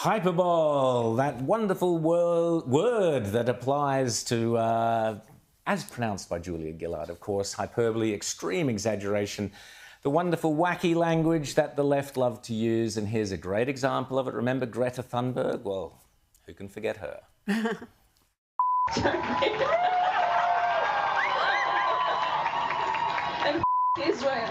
Hyperbole, that wonderful word that applies to, as pronounced by Julia Gillard, of course, hyperbole, extreme exaggeration, the wonderful wacky language that the left love to use. And here's a great example of it. Remember Greta Thunberg? Well, who can forget her? And Israel.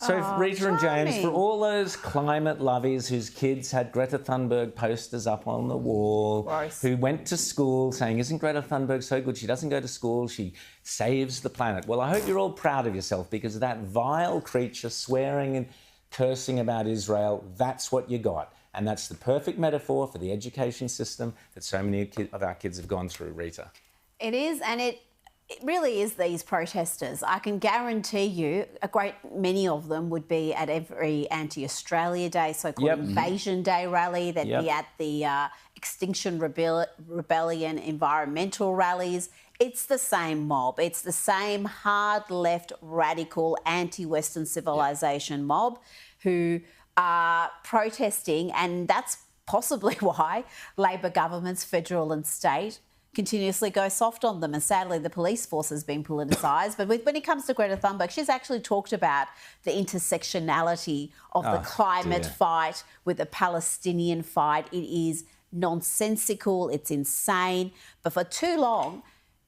So Rita and James, for all those climate lovies whose kids had Greta Thunberg posters up on the wall, who went to school saying, isn't Greta Thunberg so good? She doesn't go to school, she saves the planet. Well, I hope you're all proud of yourself, because that vile creature swearing and cursing about Israel, that's what you got. And that's the perfect metaphor for the education system that so many of our kids have gone through, Rita. It is, and it really is these protesters. I can guarantee you a great many of them would be at every anti-Australia Day, so-called Invasion Day rally. They'd be at the Extinction Rebellion environmental rallies. It's the same mob. It's the same hard left, radical, anti-Western civilization mob who are protesting, and that's possibly why Labor governments, federal and state, continuously go soft on them. And sadly, the police force has been politicised. But when it comes to Greta Thunberg, she's actually talked about the intersectionality of the climate fight with the Palestinian fight. It is nonsensical, it's insane. But for too long,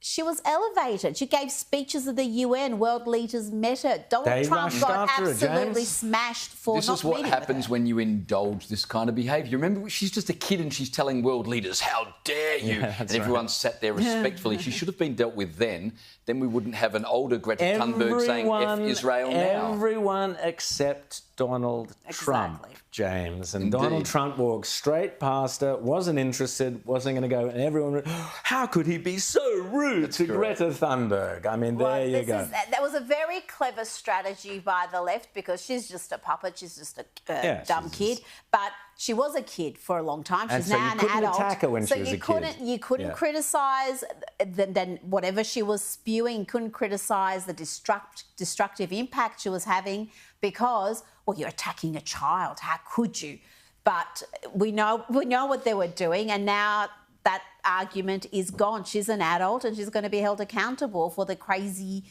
she was elevated. She gave speeches at the UN. World leaders met her. Donald Trump got absolutely smashed for not meeting with her. This is what happens when you indulge this kind of behaviour. Remember, she's just a kid and she's telling world leaders, how dare you? And everyone sat there respectfully. She should have been dealt with then. Then we wouldn't have an older Greta Thunberg saying F Israel now. Everyone except Donald Trump, James. And Donald Trump walked straight past her, wasn't interested, wasn't going to go. And everyone, how could he be so rude to Greta Thunberg? I mean, there you go. That was a very clever strategy by the left, because she's just a puppet, she's just a dumb kid. But she was a kid for a long time. She's now an adult. So you couldn't attack her when she was a kid. You couldn't criticise then whatever she was spewing. You couldn't criticise the destructive impact she was having, because, well, you're attacking a child. How could you? But we know what they were doing, and now that argument is gone. She's an adult and she's going to be held accountable for the crazy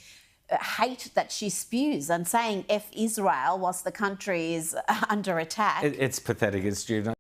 hate that she spews, and saying F Israel whilst the country is under attack. It's pathetic. It's juvenile.